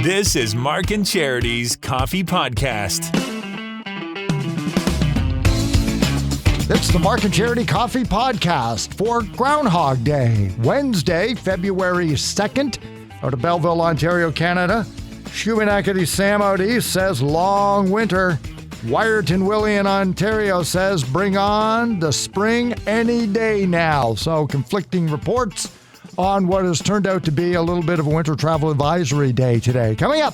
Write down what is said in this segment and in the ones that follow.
This is Mark and Charity's Coffee Podcast. It's the Mark and Charity Coffee Podcast for Groundhog Day, Wednesday, February 2nd, out of Belleville, Ontario, Canada. Shubenacadie Sam out east says long winter. Wiarton Willie in Ontario says bring on the spring any day now. So conflicting reports on what has turned out to be a little bit of a winter travel advisory day today. Coming up,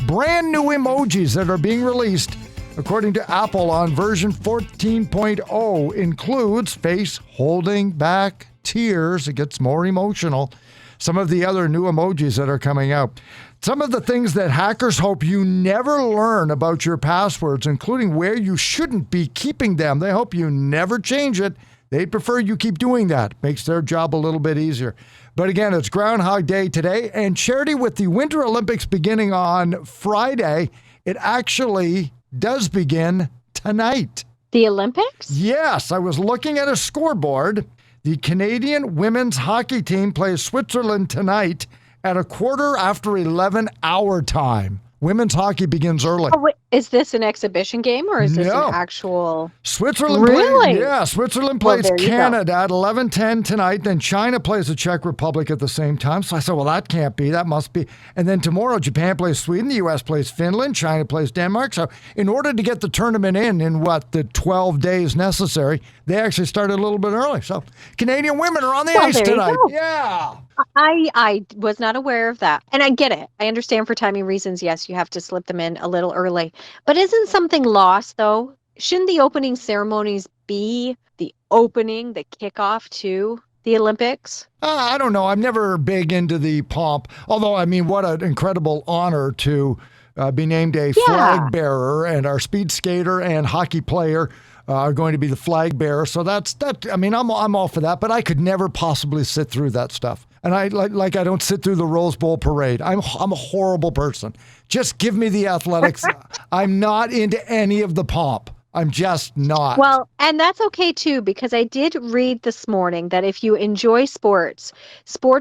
brand new emojis that are being released according to Apple on version 14.0 includes face holding back tears. It gets more emotional. Some of the other new emojis that are coming out. Some of the things that hackers hope you never learn about your passwords, including where you shouldn't be keeping them. They hope you never change it. They prefer you keep doing that. Makes their job a little bit easier. But again, it's Groundhog Day today, and Charity, with the Winter Olympics beginning on Friday, it actually does begin tonight. The Olympics? Yes, I was looking at a scoreboard. The Canadian women's hockey team plays Switzerland tonight at 11:15 our time. Women's hockey begins early. Oh, wait, is this an exhibition game or is this No. an actual? Switzerland Really? Switzerland Well, plays there you Canada at 11:10 tonight. Then China plays the Czech Republic at the same time. So I said, well, that can't be. That must be. And then tomorrow, Japan plays Sweden. The U.S. plays Finland. China plays Denmark. So in order to get the tournament in the 12 days necessary, they actually started a little bit early. So Canadian women are on the ice there you tonight. go. Yeah. I was not aware of that. And I get it. I understand for timing reasons, yes, you have to slip them in a little early. But isn't something lost, though? Shouldn't the opening ceremonies be the kickoff to the Olympics? I don't know. I'm never big into the pomp. Although, I mean, what an incredible honor to be named a flag bearer, and our speed skater and hockey player are going to be the flag bearer. So that. I mean, I'm all for that, but I could never possibly sit through that stuff. And I don't sit through the Rose Bowl parade. I'm a horrible person. Just give me the athletics. I'm not into any of the pomp. I'm just not. Well, and that's okay too, because I did read this morning that if you enjoy sports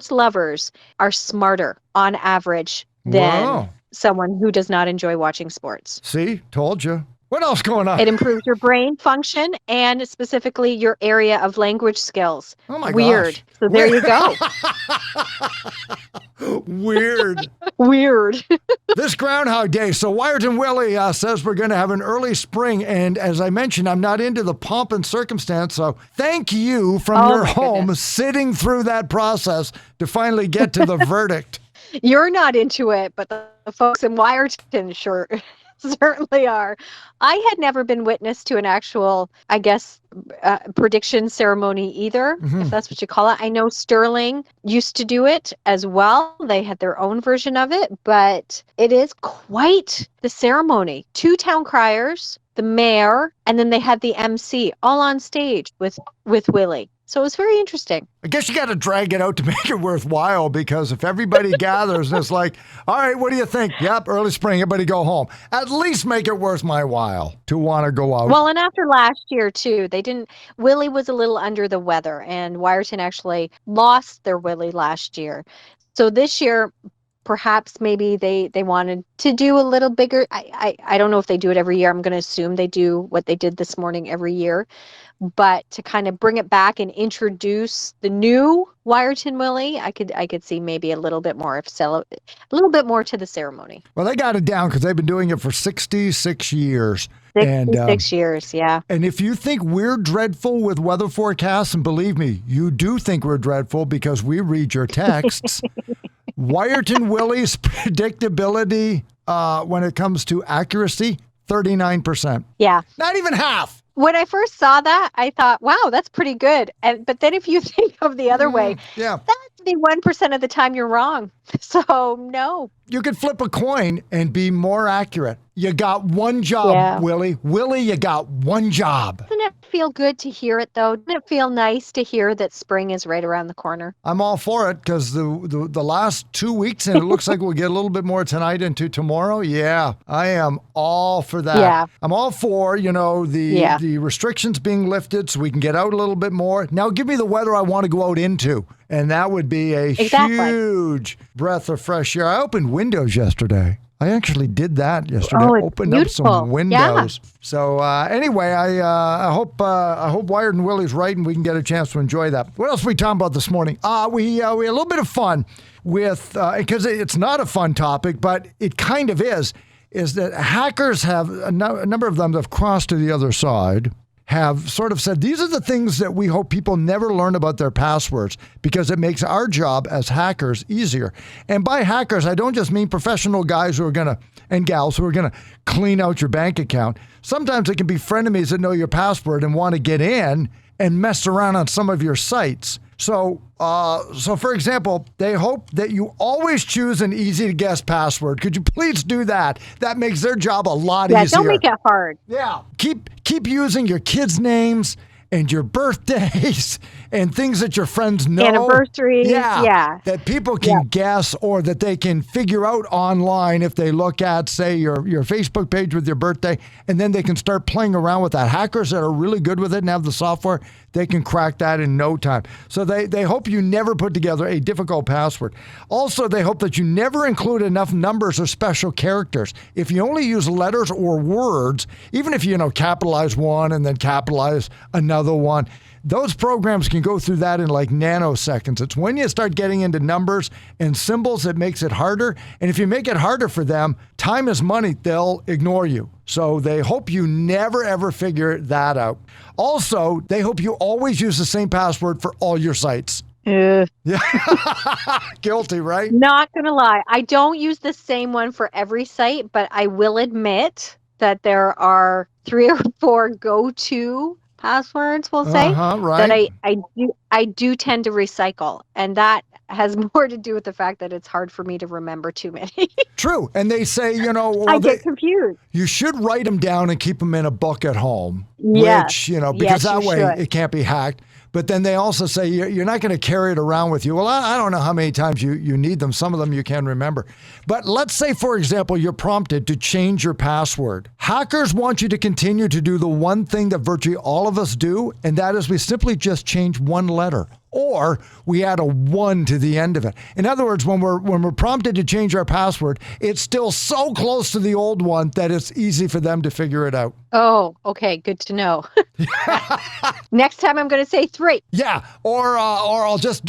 lovers are smarter on average than someone who does not enjoy watching sports. See, told you. What else going on? It improves your brain function and specifically your area of language skills. Oh my Weird. gosh. So there you go. Weird. Weird. This Groundhog Day. So Wiarton Willie says we're going to have an early spring. And as I mentioned, I'm not into the pomp and circumstance. So thank you from your home sitting through that process to finally get to the verdict. You're not into it, but the folks in Wiarton sure certainly are. I had never been witness to an actual, I guess, prediction ceremony either, if that's what you call it. I know Sterling used to do it as well. They had their own version of it, but it is quite the ceremony. 2 town criers, the mayor, and then they had the MC all on stage with Willie. So it was very interesting. I guess you got to drag it out to make it worthwhile, because if everybody gathers and it's like, all right, what do you think? Yep, early spring, everybody go home. At least make it worth my while to want to go out. Well, and after last year, too, Willie was a little under the weather, and Wiarton actually lost their Willie last year. So this year, perhaps maybe they wanted to do a little bigger. I don't know if they do it every year. I'm going to assume they do what they did this morning every year. But to kind of bring it back and introduce the new Wiarton Willie, I could see maybe a little bit more to the ceremony. Well, they got it down because they've been doing it for 66 years. 66 years, yeah. And if you think we're dreadful with weather forecasts, and believe me, you do think we're dreadful because we read your texts, Wiarton Willie's predictability when it comes to accuracy, 39%. Yeah. Not even half. When I first saw that, I thought, wow, that's pretty good. But then if you think of the other way, that's the 1% of the time you're wrong. So, no. You could flip a coin and be more accurate. You got one job, Willie. Willie, you got one job. Doesn't it feel good to hear it, though? Doesn't it feel nice to hear that spring is right around the corner? I'm all for it because the last 2 weeks, and it looks like we'll get a little bit more tonight into tomorrow. Yeah, I am all for that. Yeah. I'm all for, the restrictions being lifted so we can get out a little bit more. Now give me the weather I want to go out into. And that would be a huge breath of fresh air. I opened windows yesterday. I actually did that yesterday. Oh, Opened beautiful. up some windows. Yeah. So anyway, I hope Wiarton Willie's right and we can get a chance to enjoy that. What else are we talking about this morning? We had a little bit of fun with, because it's not a fun topic, but it kind of is that hackers have, a number of them have crossed to the other side, have sort of said, these are the things that we hope people never learn about their passwords because it makes our job as hackers easier. And by hackers, I don't just mean professional guys and gals who are going to clean out your bank account. Sometimes it can be frenemies that know your password and want to get in and mess around on some of your sites. So for example, they hope that you always choose an easy to guess password. Could you please do that? That makes their job a lot easier. Yeah, don't make it hard. Yeah. Keep using your kids' names and your birthdays and things that your friends know. Anniversaries. Yeah. That people can guess or that they can figure out online if they look at, say, your Facebook page with your birthday, and then they can start playing around with that. Hackers that are really good with it and have the software, they can crack that in no time. So they hope you never put together a difficult password. Also, they hope that you never include enough numbers or special characters. If you only use letters or words, even if you capitalize one and then capitalize another one, those programs can go through that in like nanoseconds. It's when you start getting into numbers and symbols that makes it harder. And if you make it harder for them, time is money. They'll ignore you. So they hope you never, ever figure that out. Also, they hope you always use the same password for all your sites. Yeah. Guilty, right? Not going to lie. I don't use the same one for every site, but I will admit that there are 3 or 4 go-to passwords, we'll say, right. that I do tend to recycle, and that has more to do with the fact that it's hard for me to remember too many. True, and they say, I get confused. You should write them down and keep them in a book at home, yes. which because that way it can't be hacked. But then they also say you're not going to carry it around with you. Well, I don't know how many times you need them. Some of them you can remember. But let's say, for example, you're prompted to change your password. Hackers want you to continue to do the one thing that virtually all of us do, and that is we simply just change one letter. Or we add a 1 to the end of it. In other words, when we're prompted to change our password, it's still so close to the old one that it's easy for them to figure it out. Oh, okay. Good to know. Next time I'm going to say 3. Yeah. Or I'll just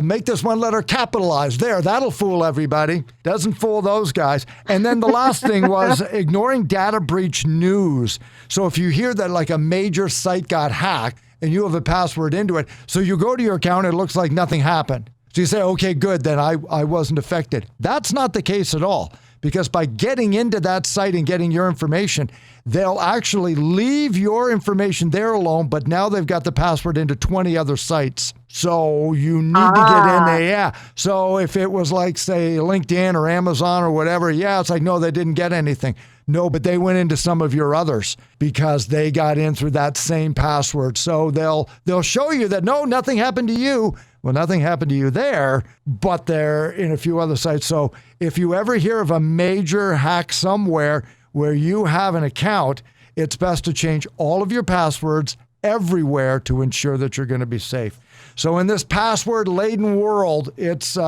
make this one letter capitalized. There, that'll fool everybody. Doesn't fool those guys. And then the last thing was ignoring data breach news. So if you hear that like a major site got hacked, and you have a password into it. So you go to your account, it looks like nothing happened. So you say, okay, good, then I wasn't affected. That's not the case at all, because by getting into that site and getting your information, they'll actually leave your information there alone, but now they've got the password into 20 other sites. So you need to get in there, yeah. So if it was like, say, LinkedIn or Amazon or whatever, it's like, no, they didn't get anything. No, but they went into some of your others because they got in through that same password. So they'll show you that, no, nothing happened to you. Well, nothing happened to you there, but they're in a few other sites. So if you ever hear of a major hack somewhere where you have an account, it's best to change all of your passwords everywhere to ensure that you're going to be safe. So in this password-laden world, it's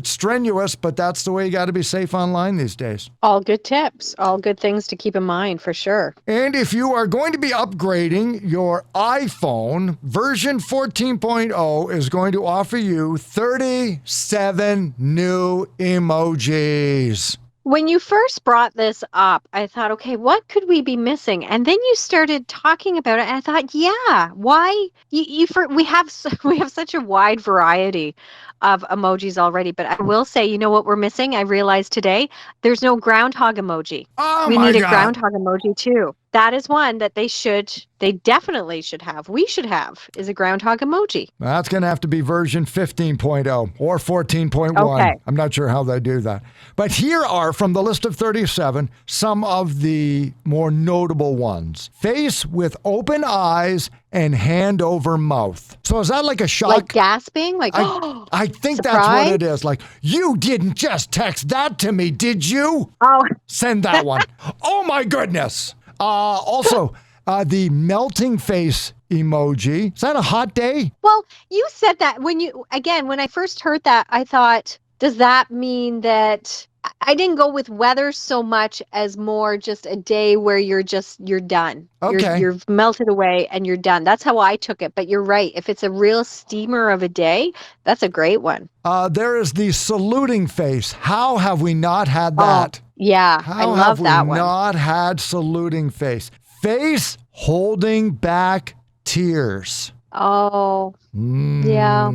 strenuous, but that's the way you got to be safe online these days. All good tips, all good things to keep in mind for sure. And if you are going to be upgrading your iPhone, version 14.0 is going to offer you 37 new emojis. When you first brought this up, I thought, okay, what could we be missing? And then you started talking about it, and I thought, yeah, why? We have such a wide variety of emojis already. But I will say, you know what we're missing? I realized today there's no groundhog emoji. Oh, we need a groundhog emoji too. that is one that they definitely should have. We should have is a groundhog emoji. That's going to have to be version 15.0 or 14.1. Okay. I'm not sure how they do that. But here are, from the list of 37, some of the more notable ones. Face with open eyes and hand over mouth. So is that like a shock? Like gasping? Like, I think surprise? that's what it is. Like, you didn't just text that to me, did you? Oh. Send that one. Oh my goodness. Also, the melting face emoji. Is that a hot day? Well, you said that when I first heard that, I thought, does that mean that I didn't go with weather so much as more just a day where you're done. Okay. You're melted away and you're done. That's how I took it. But you're right. If it's a real steamer of a day, that's a great one. There is the saluting face. How have we not had that? Yeah, I love that one. Not had saluting face. Face holding back tears. Oh, yeah.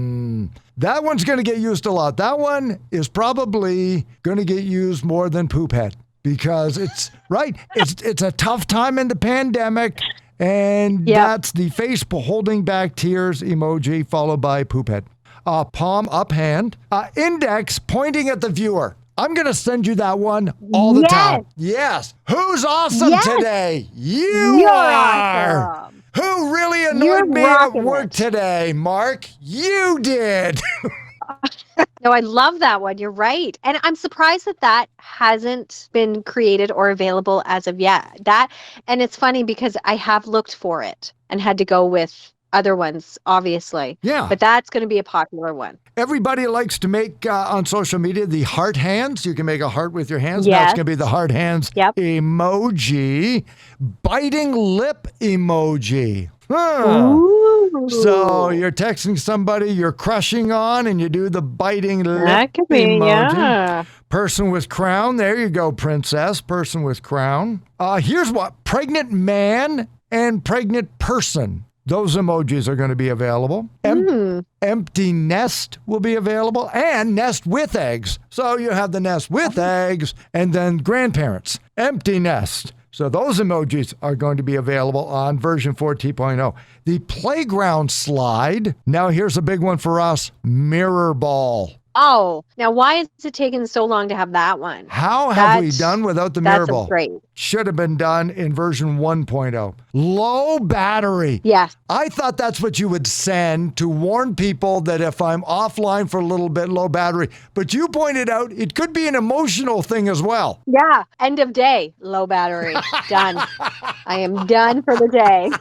That one's going to get used a lot. That one is probably going to get used more than poop head because it's right. It's a tough time in the pandemic, and that's the face holding back tears emoji followed by poop head. Palm up hand, index pointing at the viewer. I'm going to send you that one all the time. Yes. Who's awesome today? You're awesome. Who really annoyed me at work today, Mark? You did. No, I love that one. You're right. And I'm surprised that hasn't been created or available as of yet. And it's funny because I have looked for it and had to go with other ones, obviously. Yeah. But that's going to be a popular one. Everybody likes to make on social media the heart hands. You can make a heart with your hands. Yes. Now it's going to be the heart hands emoji. Biting lip emoji. So you're texting somebody you're crushing on and you do the biting lip that could be, emoji. Yeah. Person with crown. There you go, princess. Person with crown. Here's what. Pregnant man and pregnant person. Those emojis are going to be available. Empty nest will be available, and nest with eggs. So you have the nest with eggs, and then grandparents. Empty nest. So those emojis are going to be available on version 14.0. The playground slide. Now here's a big one for us. Mirror ball. Oh, now why is it taking so long to have that one? How have we done without the mirror ball? That's great. Should have been done in version 1.0. Low battery. Yes. I thought that's what you would send to warn people that if I'm offline for a little bit, low battery. But you pointed out it could be an emotional thing as well. Yeah. End of day. Low battery. Done. I am done for the day.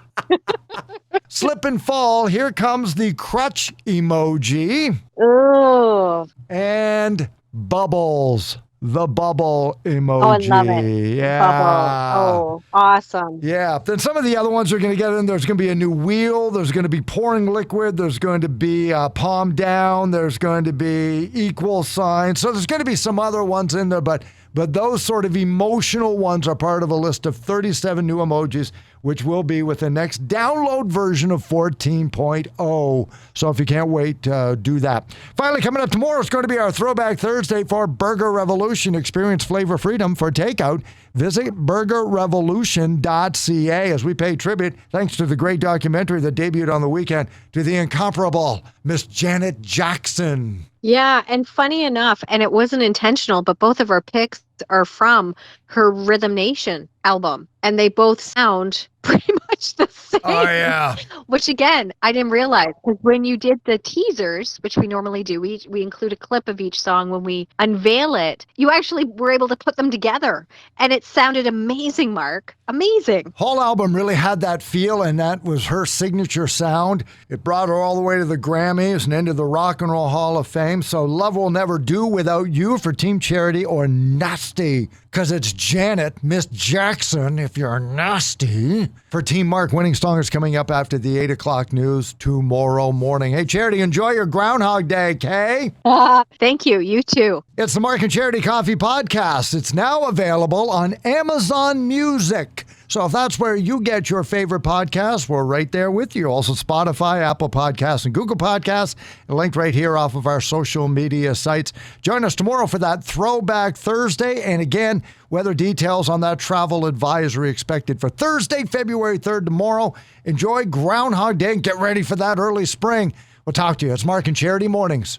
Slip and fall. Here comes the crutch emoji. Ooh. And bubbles. The bubble emoji. Oh, I love it. Yeah. Bubble. Oh, awesome. Yeah. Then some of the other ones are going to get in. There's going to be a new wheel. There's going to be pouring liquid. There's going to be palm down. There's going to be equal sign. So there's going to be some other ones in there, but those sort of emotional ones are part of a list of 37 new emojis, which will be with the next download version of 14.0. So if you can't wait, do that. Finally, coming up tomorrow is going to be our Throwback Thursday for Burger Revolution. Experience flavor freedom for takeout. Visit burgerrevolution.ca as we pay tribute, thanks to the great documentary that debuted on the weekend, to the incomparable Miss Janet Jackson. Yeah, and funny enough, and it wasn't intentional, but both of our picks are from her Rhythm Nation album, and they both sound pretty much the same. Oh, yeah. Which, again, I didn't realize, because when you did the teasers, which we normally do, we include a clip of each song when we unveil it, you actually were able to put them together, and it sounded amazing, Mark. Amazing. Whole album really had that feel, and that was her signature sound. It brought her all the way to the Grammys and into the Rock and Roll Hall of Fame. So Love Will Never Do Without You for Team Charity, or Nasty, because it's Janet, Miss Jackson, if you're nasty, for Team Mark. Winning song is coming up after the 8 o'clock news tomorrow morning. Hey, Charity, enjoy your Groundhog Day, Kay. Thank you. You too. It's the Mark and Charity Coffee Podcast. It's now available on Amazon Music. So if that's where you get your favorite podcasts, we're right there with you. Also Spotify, Apple Podcasts, and Google Podcasts. Linked right here off of our social media sites. Join us tomorrow for that Throwback Thursday. And again, weather details on that travel advisory expected for Thursday, February 3rd tomorrow. Enjoy Groundhog Day and get ready for that early spring. We'll talk to you. It's Mark and Charity Mornings.